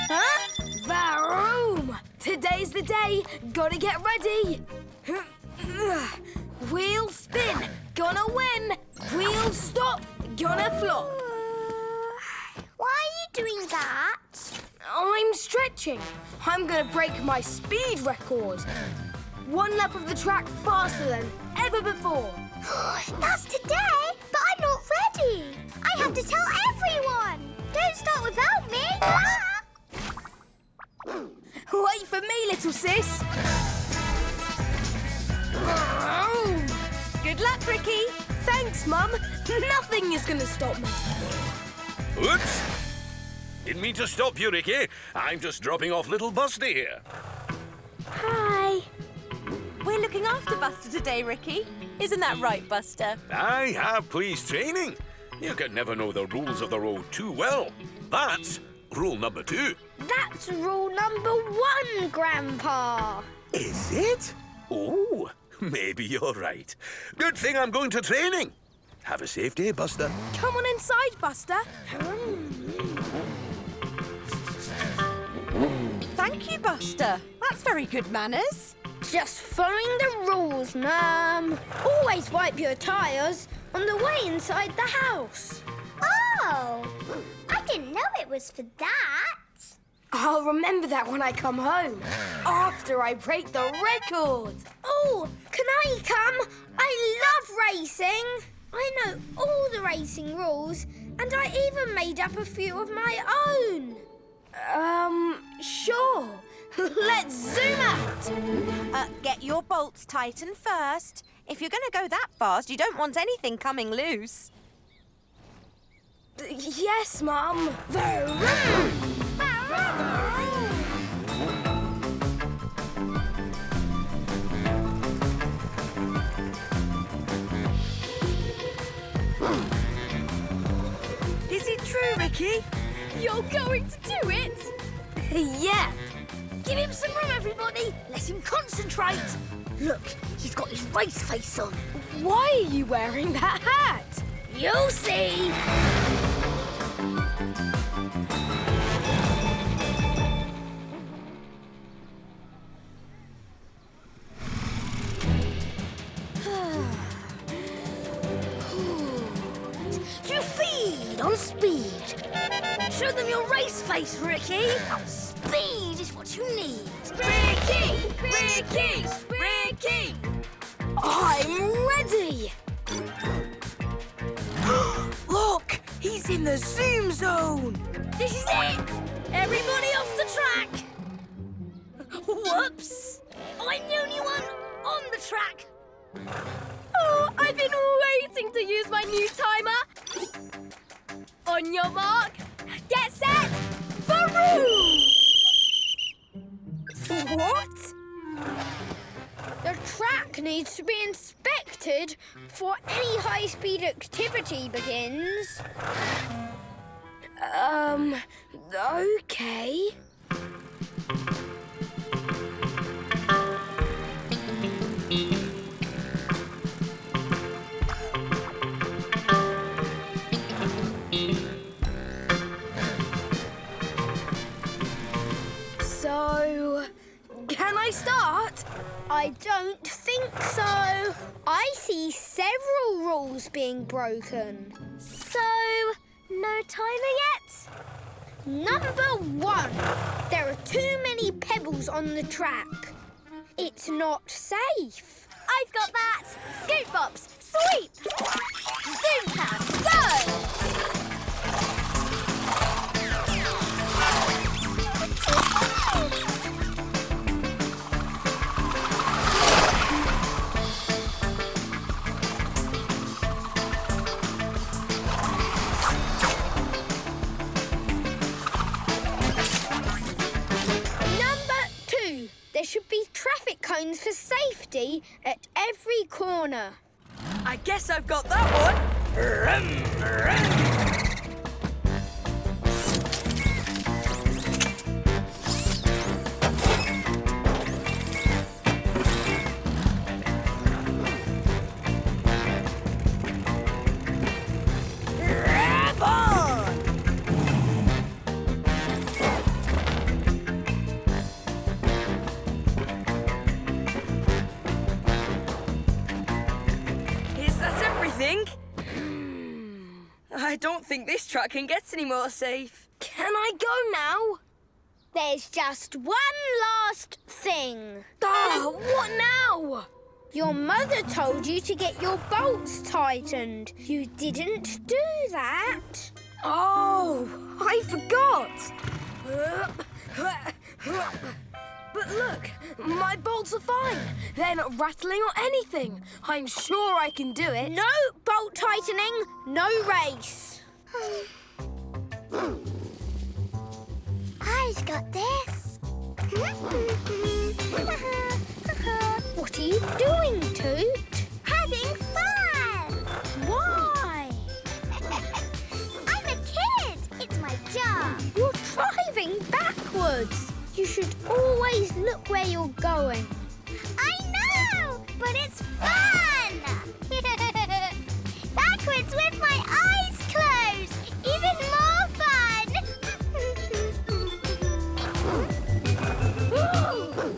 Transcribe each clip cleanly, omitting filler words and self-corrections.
Huh? Vroom! Today's the day. Gotta get ready. Wheel spin. Gonna win. Wheel stop. Gonna flop. Why are you doing that? I'm stretching. I'm gonna break my speed record. One lap of the track faster than ever before. That's today, but I'm not ready. I have to tell everyone. Don't start without me. Wait for me, little sis. Good luck, Ricky. Thanks, Mum. Nothing is going to stop me. Oops! Didn't mean to stop you, Ricky. I'm just dropping off little Buster here. Hi. We're looking after Buster today, Ricky. Isn't that right, Buster? I have police training. You can never know the rules of the road too well. That's rule number 2. That's rule number 1, Grandpa. Is it? Oh, maybe you're right. Good thing I'm going to training. Have a safe day, Buster. Come on inside, Buster. Thank you, Buster. That's very good manners. Just following the rules, Mum. Always wipe your tyres on the way inside the house. Oh, I didn't know it was for that. I'll remember that when I come home, after I break the record. Oh, can I come? I love racing. I know all the racing rules, and I even made up a few of my own. Sure. Let's zoom out. Get your bolts tightened first. If you're going to go that fast, you don't want anything coming loose. Yes, Mum. Is it true, Ricky? You're going to do it? Yeah. Give him some room, everybody. Let him concentrate. Look, he's got his race face on. Why are you wearing that hat? You'll see. You feed on speed. Show them your race face, Ricky. Speed is what you need. Ricky! Ricky! Ricky! I'm ready! Look! He's in the zoom zone! This is it! Everybody off the track! Whoops! I'm the only one on the track! Oh, I've been waiting to use my new timer! On your mark, get set, varoo! What? The track needs to be inspected before any high-speed activity begins. Okay. So, can I start? I don't think so. I see several rules being broken. So, no timer yet? Number 1, there are too many pebbles on the track. It's not safe. I've got that. Scoop bops, sweep. Zoom pass, go! There should be traffic cones for safety at every corner. I guess I've got that one. think? I don't think this track can get any more safe. Can I go now? There's just one last thing. What now? Your mother told you to get your bolts tightened. You didn't do that. Oh, I forgot. But look, my bolts are fine. They're not rattling or anything. I'm sure I can do it. No bolt tightening, no race. I've got this. What are you doing, Toot? Having fun. Why? I'm a kid. It's my job. You're driving backwards. You should always look where you're going. I know, but it's fun. Backwards with my eyes closed. Even more fun.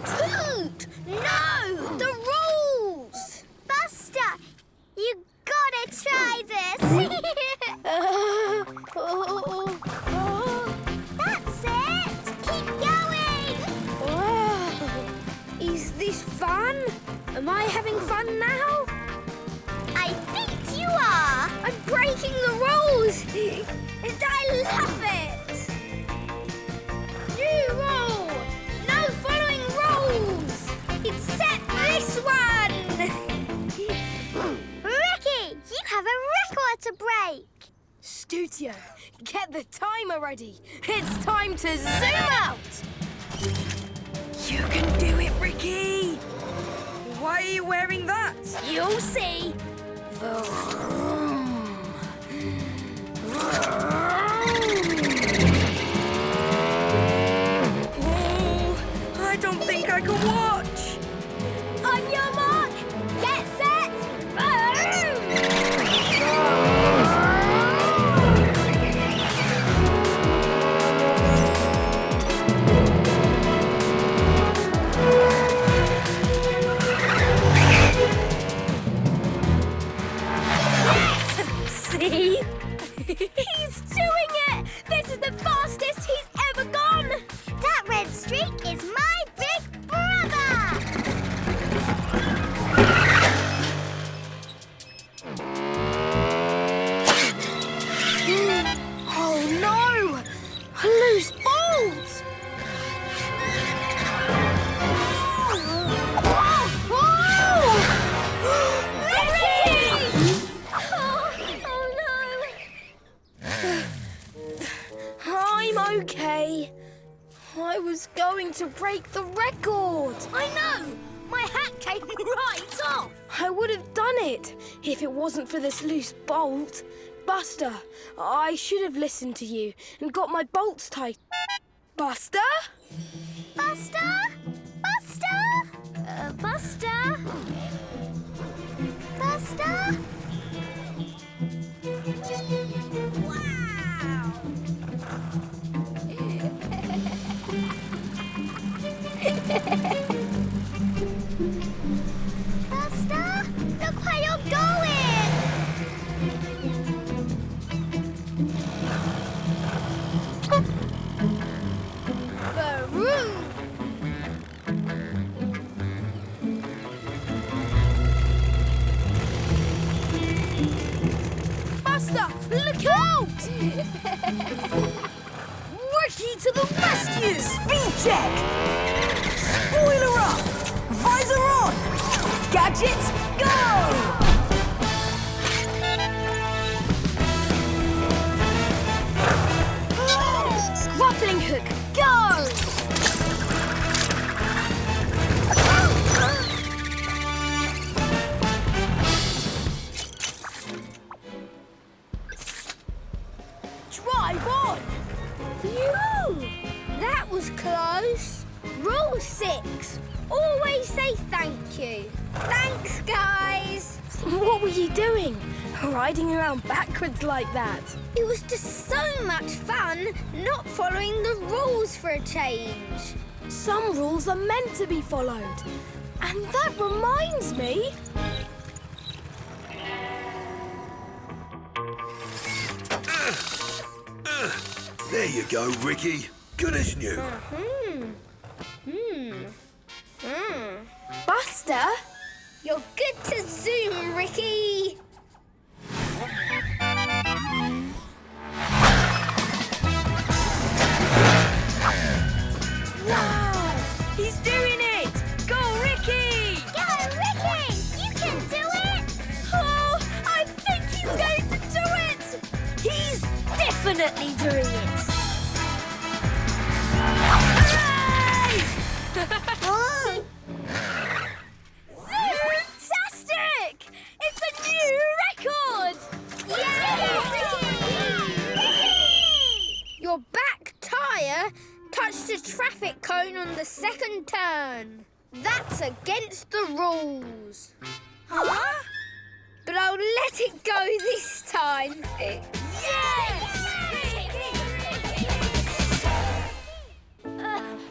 Toot! No! The rules! Buster, you gotta try this. That's it. Keep going. Is this fun? Am I having fun now? I think you are. I'm breaking the rules! And I love it! New rule! No following rules! Except this one! Ricky, you have a record to break. Scootio, get the timer ready. It's time to zoom out! You can do it, Ricky. Why are you wearing that? You'll see. Oh, I don't think I can watch. On your mark, get set, See? He's doing it! This is the fastest he's ever gone! That red streak is my big brother! Oh no! A loose bolt! I'm okay. I was going to break the record. I know! My hat came right off! I would have done it if it wasn't for this loose bolt. Buster, I should have listened to you and got my bolts tight. Buster? Buster? Buster? Buster? Buster? Wow! Buster, look where you're going! Baroo! Buster, look out! Ricky to the rescue! Speed check. Spoiler up. Visor on. Gadgets, go! Grappling hook, go! Drive on! Phew! That was close. Rule 6. Always say thank you. Thanks, guys. What were you doing? Riding around backwards like that? It was just so much fun not following the rules for a change. Some rules are meant to be followed. And that reminds me... There you go, Ricky. Good as new. Buster, you're good to zoom, Ricky. Wow! He's doing it! Go, Ricky! Go, Ricky! You can do it! Oh, I think he's going to do it. He's definitely doing it. Fantastic! It's a new record! Your back tyre touched a traffic cone on the second turn. That's against the rules. Huh? But I'll let it go this time.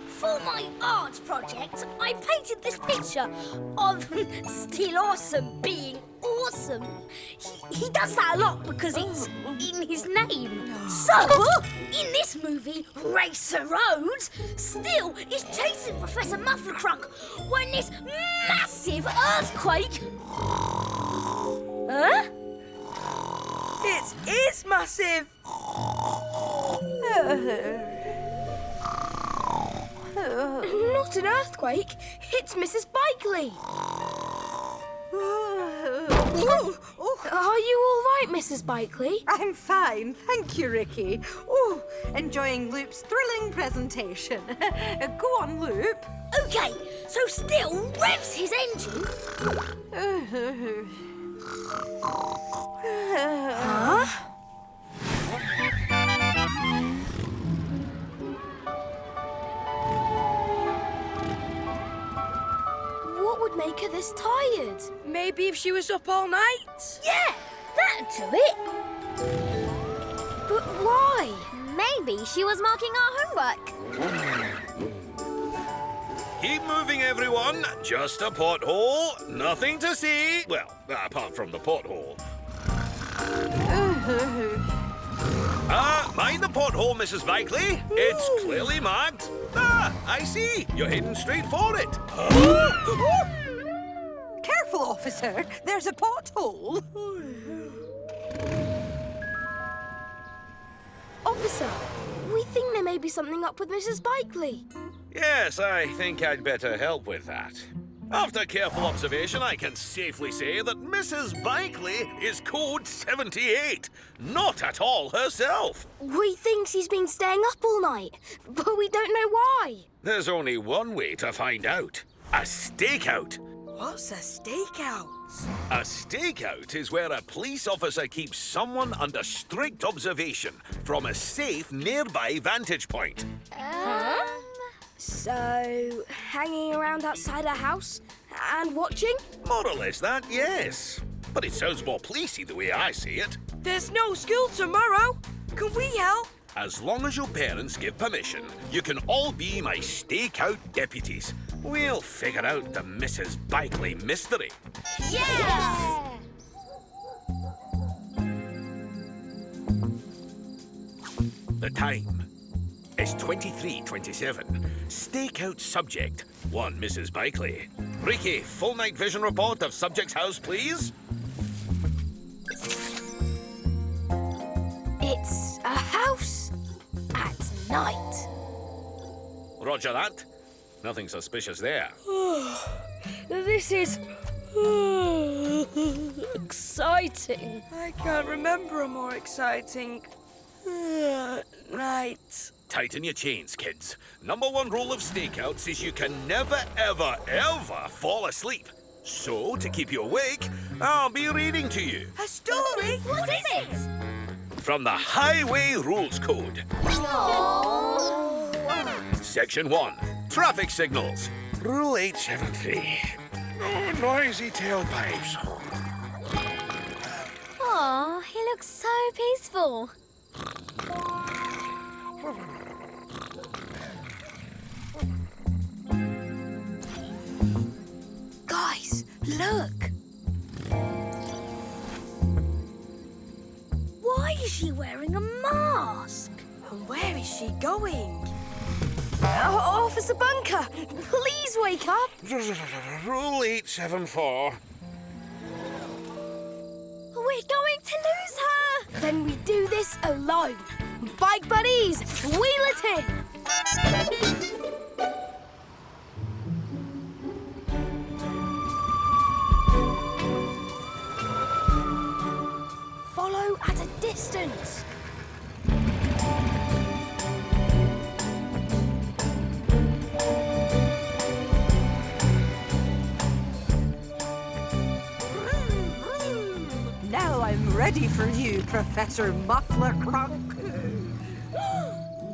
For my art project, I painted this picture of Still Awesome being awesome. He does that a lot because it's in his name. So, in this movie, Racer Road, Still is chasing Professor Mufflercrunk when this massive earthquake... Huh? It is massive! Not an earthquake, it's Mrs. Bikely. Are you all right, Mrs. Bikely? I'm fine, thank you, Ricky. Oh, enjoying Loop's thrilling presentation. Go on, Loop. OK, so Still revs his engine. Huh? What would make her this tired? Maybe if she was up all night? Yeah, that'd do it. But why? Maybe she was marking our homework. Keep moving, everyone. Just a pothole. Nothing to see. Well, apart from the pothole. Mind the pothole, Mrs. Bikely. It's clearly marked. I see. You're heading straight for it. Careful, officer. There's a pothole. Officer, we think there may be something up with Mrs. Bikely. Yes, I think I'd better help with that. After careful observation, I can safely say that Mrs. Bikely is code 78, not at all herself. We think she's been staying up all night, but we don't know why. There's only one way to find out. A stakeout. What's a stakeout? A stakeout is where a police officer keeps someone under strict observation from a safe nearby vantage point. So, hanging around outside her house and watching? More or less that, yes. But it sounds more policey the way I see it. There's no school tomorrow. Can we help? As long as your parents give permission, you can all be my stakeout deputies. We'll figure out the Mrs. Bikely mystery. Yeah! The time is 23:27. Stakeout subject, 1 Mrs. Bikely. Ricky, full night vision report of subject's house, please. It's a house at night. Roger that. Nothing suspicious there. This is exciting. I can't remember a more exciting night. Tighten your chains, kids. Number 1 rule of stakeouts is you can never, ever, ever fall asleep. So, to keep you awake, I'll be reading to you. A story? What is it? From the Highway Rules Code. Section 1. Traffic signals. Rule 873. No noisy tailpipes. Aw, he looks so peaceful. Guys, look. Why Why is she wearing a mask? And where is she going? Officer Bunker, please wake up. Rule 874. We're going to lose her. Then we do this alone. Bike buddies, wheel it in. Follow at a distance. Now I'm ready for you, Professor Muffler Crunk.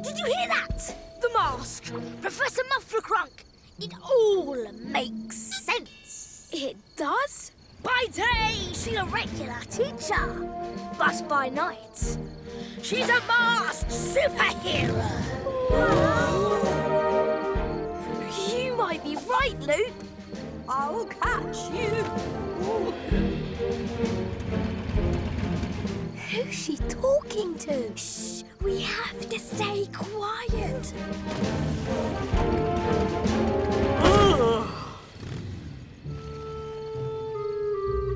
Did you hear that? The mask. Professor Muffler Crunk. It all makes sense. It does? By day, she's a regular teacher. But by night, she's a masked superhero. You might be right, Luke. I'll catch you. Who's she talking to? Shh, we have to stay quiet.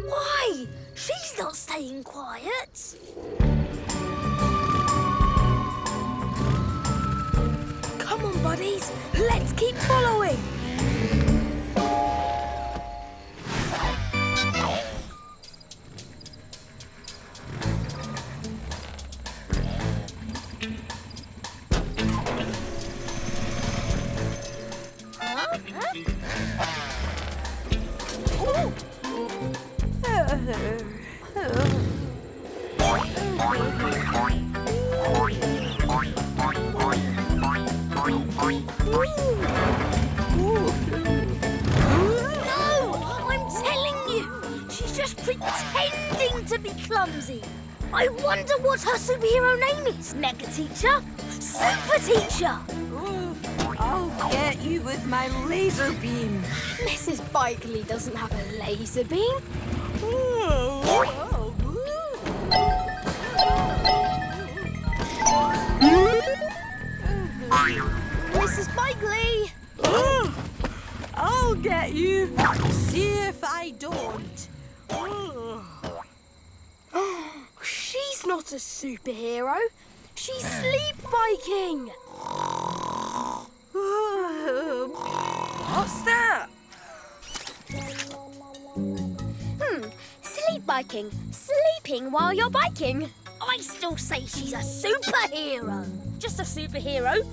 Why? She's not staying quiet. Come on, buddies. Let's keep following. Pretending to be clumsy. I wonder what her superhero name is. Mega Teacher? Super Teacher? I'll get you with my laser beam. Mrs. Bikely doesn't have a laser beam. Mrs. Bikely! I'll get you. See if I don't. She's not a superhero. She's sleep biking. What's that? Sleep biking. Sleeping while you're biking. I still say she's a superhero. Just a superhero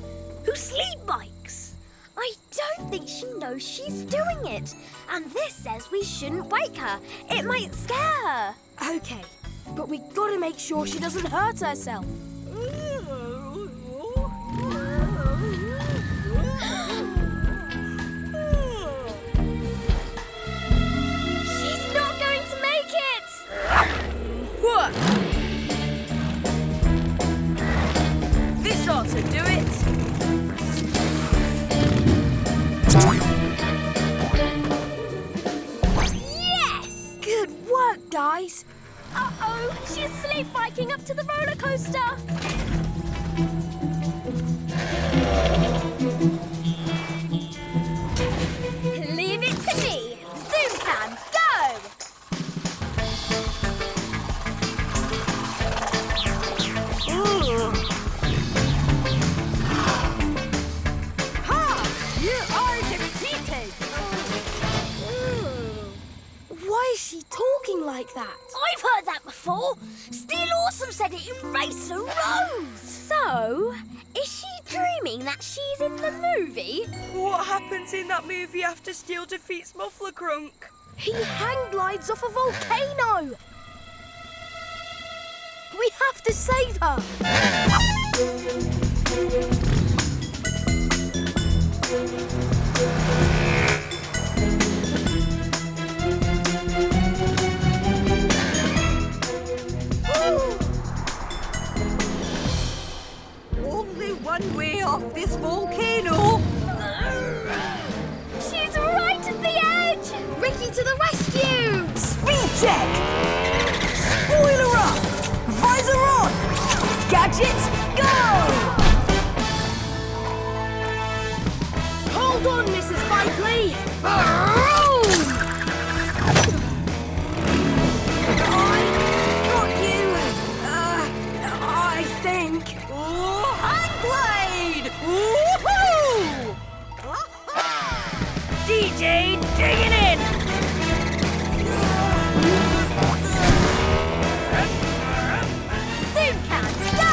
who sleep bikes. I don't think she knows she's doing it. And this says we shouldn't wake her. It might scare her. Okay, but we gotta make sure she doesn't hurt herself. She's not going to make it! What? This ought to do it. Yes! Good work, guys. Uh-oh, she's sleep biking up to the roller coaster. Leave it to me. Zoom cam, go! Ha! You are defeated. Why is she talking like that? I've heard that before. Still Awesome said it in Racer Rose. So, is she dreaming that she's in the movie? What happens in that movie after Steel defeats Muffler Crunk? He hang glides off a volcano. We have to save her. Only one way off this volcano. She's right at the edge. Ricky to the rescue. Speed check! Spoiler up! Visor on! gadgets, go! Hold on, Mrs. Bikely! I got you! I think. Hang blade! Woohoo! DJ, dig it in! Zoom count, go!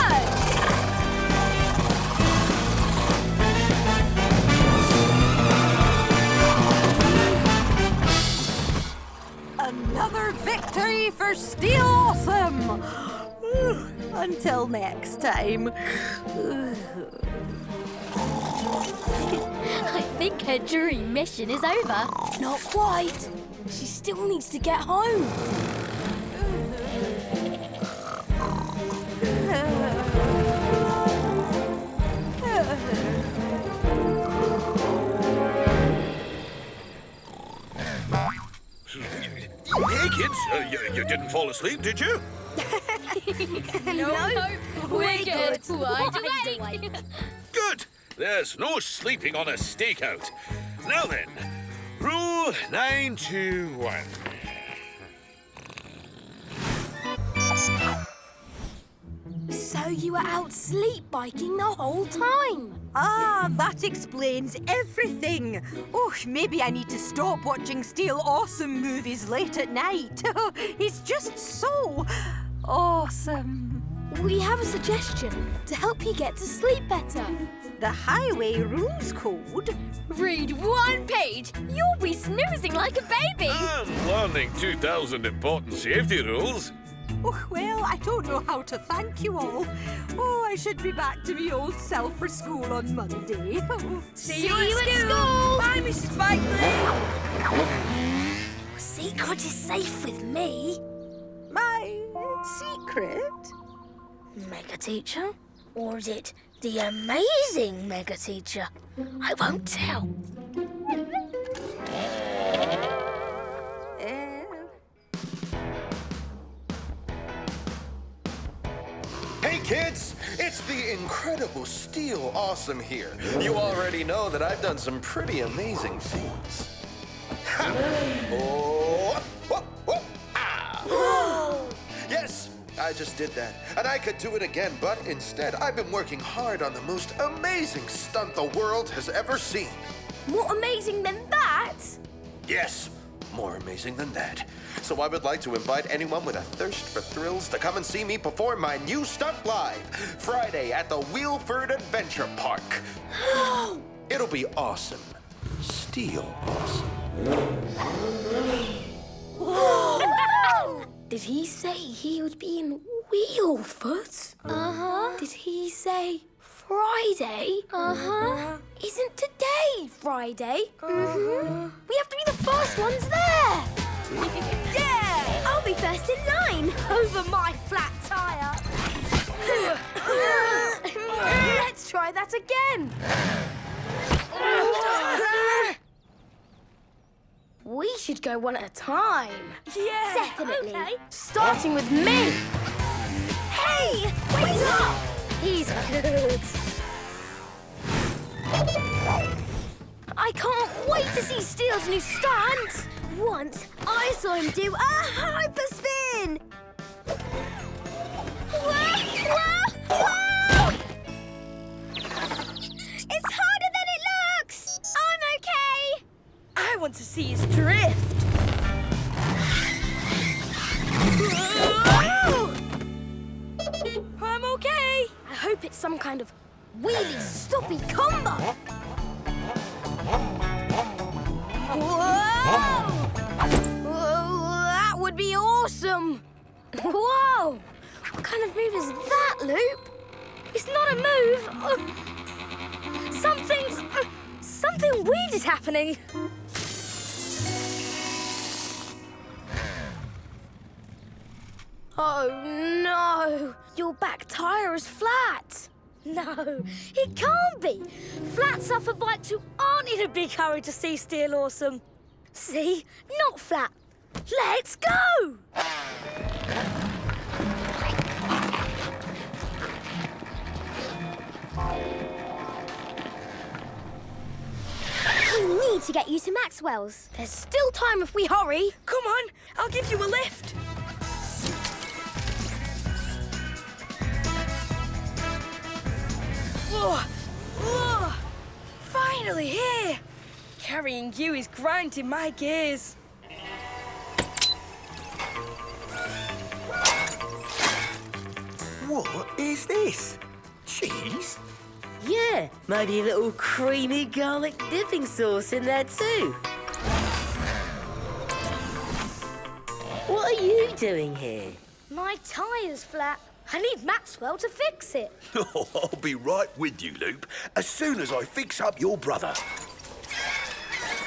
Another victory for Steel Awesome! Until next time. I think her dream mission is over. Not quite. She still needs to get home. Hey, kids, you didn't fall asleep, did you? No, we're good. Wide awake. Good. There's no sleeping on a stakeout. Now then, rule 921. So you were out sleep biking the whole time? That explains everything. Oh, maybe I need to stop watching Steel Awesome movies late at night. It's just so awesome. We have a suggestion to help you get to sleep better. The Highway Rules Code. Read one page. You'll be snoozing like a baby. I'm learning 2,000 important safety rules. Oh, well, I don't know how to thank you all. Oh, I should be back to my old self for school on Monday. See you at school. Bye, Mrs. Bikely. Secret is safe with me. My secret? Mega Teacher? Or is it the amazing Mega Teacher? I won't tell. Hey kids, it's the incredible Steel Awesome here. You already know that I've done some pretty amazing things. Ha! Oh! Whoa! Whoa! Ah! Yes, I just did that. And I could do it again, but instead I've been working hard on the most amazing stunt the world has ever seen. More amazing than that? Yes, more amazing than that. So I would like to invite anyone with a thirst for thrills to come and see me perform my new stunt live Friday at the Wheelford Adventure Park. It'll be awesome. Steel awesome. Whoa! Did he say he would be in Wheelford? Uh-huh. Did he say Friday? Uh-huh. Isn't today Friday? Mm-hmm. We have to be the first ones there. Yeah! I'll be first in line. Over my flat tire. Let's try that again. We should go one at a time. Yeah. Definitely. Okay. Starting with me. Hey! Wait up! He's good. I can't wait to see Steel's new stunt. Once I saw him do a hyperspin. Whoa! Whoa! Whoa! It's harder than it looks. I'm okay. I want to see his drift. Whoa! I'm okay. I hope it's some kind of wheelie stoppy combo. Whoa! Whoa! That would be awesome. Whoa! What kind of move is that, Loop? It's not a move. Something weird is happening. Oh no! Your back tire is flat. No, it can't be. Flat suffer bikes who aren't in a big hurry to see Steel Awesome. See? Not flat. Let's go! to get you to Maxwell's. There's still time if we hurry. Come on, I'll give you a lift. Finally here. Carrying you is grinding my gears. What is this? Cheese? Yeah, maybe a little creamy garlic dipping sauce in there too. What are you doing here? My tyre's flat. I need Maxwell to fix it. Oh, I'll be right with you, Loop, as soon as I fix up your brother.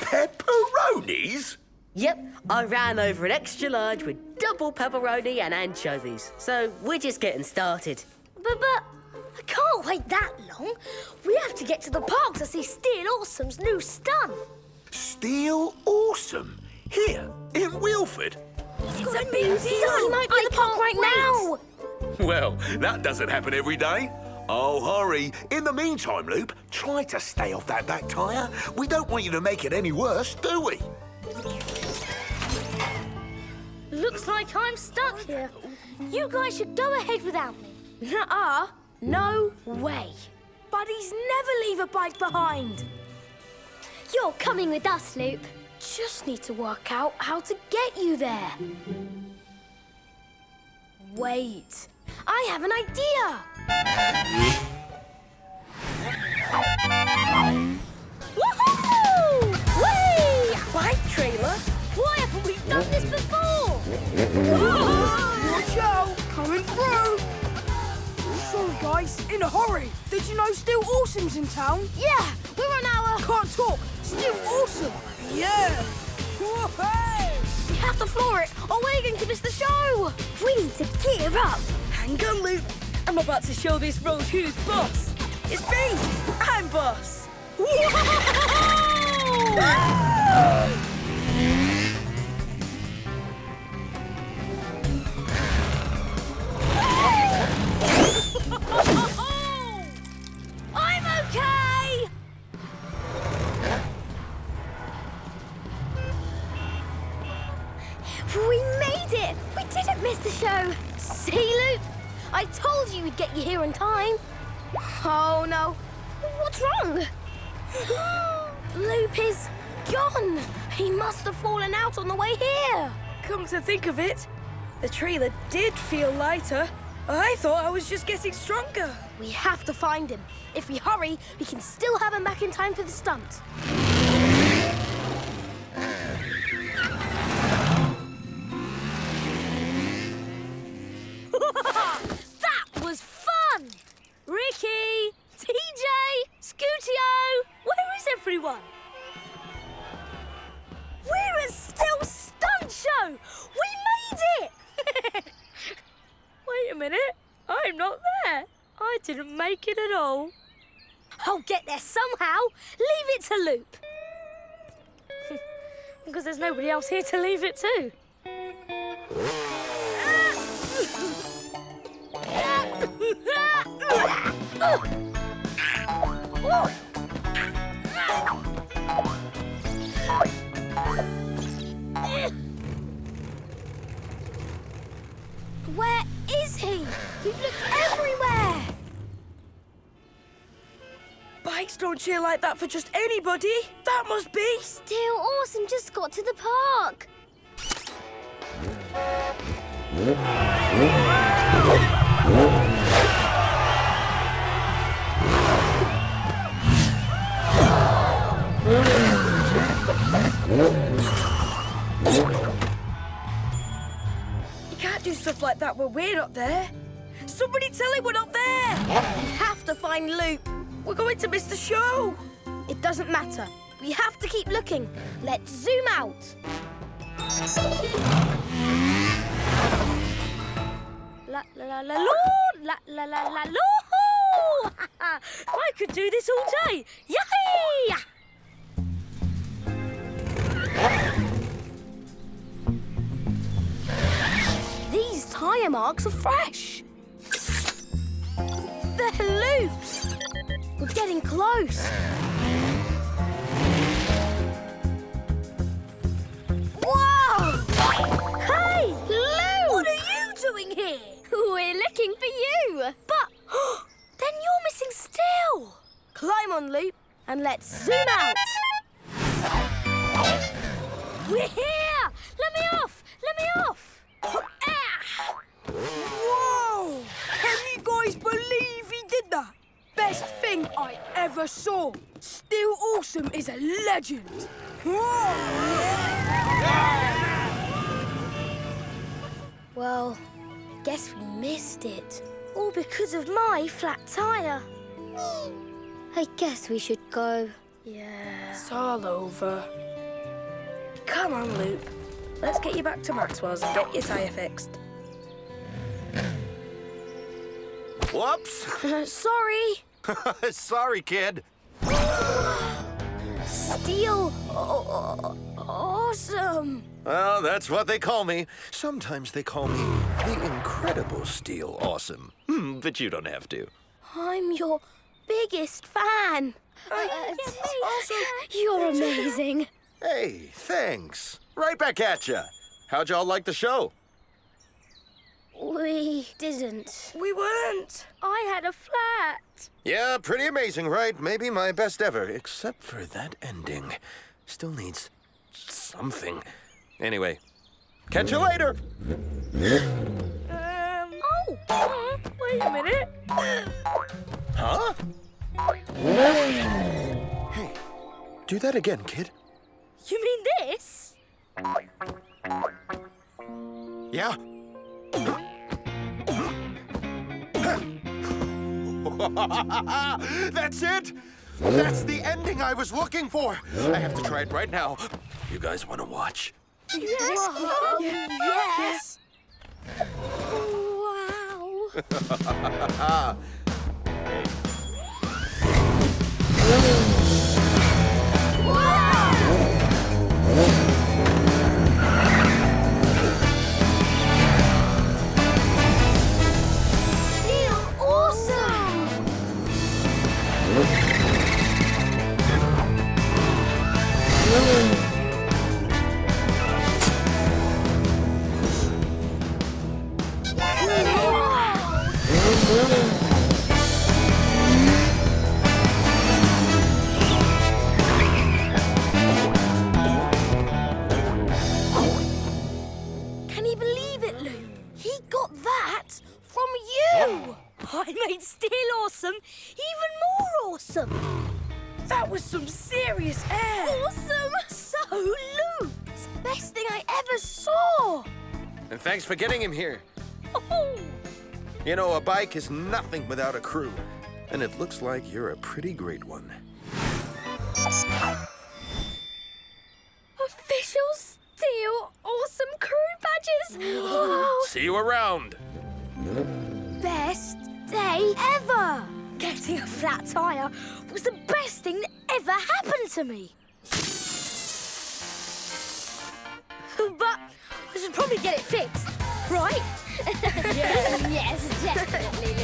Pepperonis? Yep, I ran over an extra large with double pepperoni and anchovies. So we're just getting started. But I can't wait that long. We have to get to the park to see Steel Awesome's new stunt. Steel Awesome? Here, in Wheelford? It's a big deal. He might be at the park right now. Well, that doesn't happen every day. Oh, hurry. In the meantime, Loop, try to stay off that back tyre. We don't want you to make it any worse, do we? Looks like I'm stuck here. You guys should go ahead without me. Nuh-uh. No way. Buddies never leave a bike behind. You're coming with us, Loop. Just need to work out how to get you there. Wait. I have an idea. Woohoo! Whee! Bike trailer? Why haven't we done this before? Watch out! Coming through! Sorry, guys. In a hurry. Did you know Steel Awesome's in town? Yeah, we're on our... Can't talk. Steel Awesome. Yeah. Whoa-hey! We have to floor it, or we're going to miss the show. We need to gear up. Hang on, Luke. I'm about to show this road who's boss. It's me. I'm boss. I'm okay. We made it. We didn't miss the show. See, Luke? I told you we'd get you here in time. Oh, no. What's wrong? Loop is gone. He must have fallen out on the way here. Come to think of it, the trailer did feel lighter. I thought I was just getting stronger. We have to find him. If we hurry, we can still have him back in time for the stunt. That was fun! Ricky, TJ, Scootio, where is everyone? We're at Still Stunt Show! We made it! Wait a minute, I'm not there. I didn't make it at all. I'll get there somehow. Leave it to Loop. Because there's nobody else here to leave it to. Where is he? We've looked everywhere. Bikes don't cheer like that for just anybody. That must be... Still Awesome just got to the park. You can't do stuff like that when we're not there. Somebody tell him we're not there. We have to find Loop. We're going to miss the show. It doesn't matter. We have to keep looking. Let's zoom out. La la la la loo, la la la la loo. I could do this all day. Yay! These tyre marks are fresh. They're Loops. We're getting close. on, Loop, and let's zoom out. We're here! Let me off! Let me off! Whoa! Can you guys believe he did that? Best thing I ever saw. Still Awesome is a legend. Well, guess we missed it. All because of my flat tire. I guess we should go. Yeah. It's all over. Come on, Loop. Let's get you back to Maxwell's and get your tyre fixed. Whoops! Sorry. Sorry, kid. Steel Awesome. Well, that's what they call me. Sometimes they call me the Incredible Steel Awesome. But you don't have to. I'm your biggest fan. You're amazing. Hey, thanks. Right back at ya. How'd y'all like the show? We didn't. We weren't. I had a flat. Yeah, pretty amazing, right? Maybe my best ever, except for that ending. Still needs something. Anyway, catch you later. Wait a minute. Huh? Hey, do that again, kid. You mean this? Yeah. That's it! That's the ending I was looking for! I have to try it right now. You guys want to watch? Yes. Wow. Can you believe it, Lou? He got that from you! I made Steel Awesome even more awesome! That was some serious air. Awesome! So looped! Best thing I ever saw! And thanks for getting him here. Oh. You know, a bike is nothing without a crew. And it looks like you're a pretty great one. Official Steel Awesome crew badges! Wow. See you around. Best day ever! Getting a flat tire was the best thing that ever happened to me. But I should probably get it fixed, right? Yes, definitely,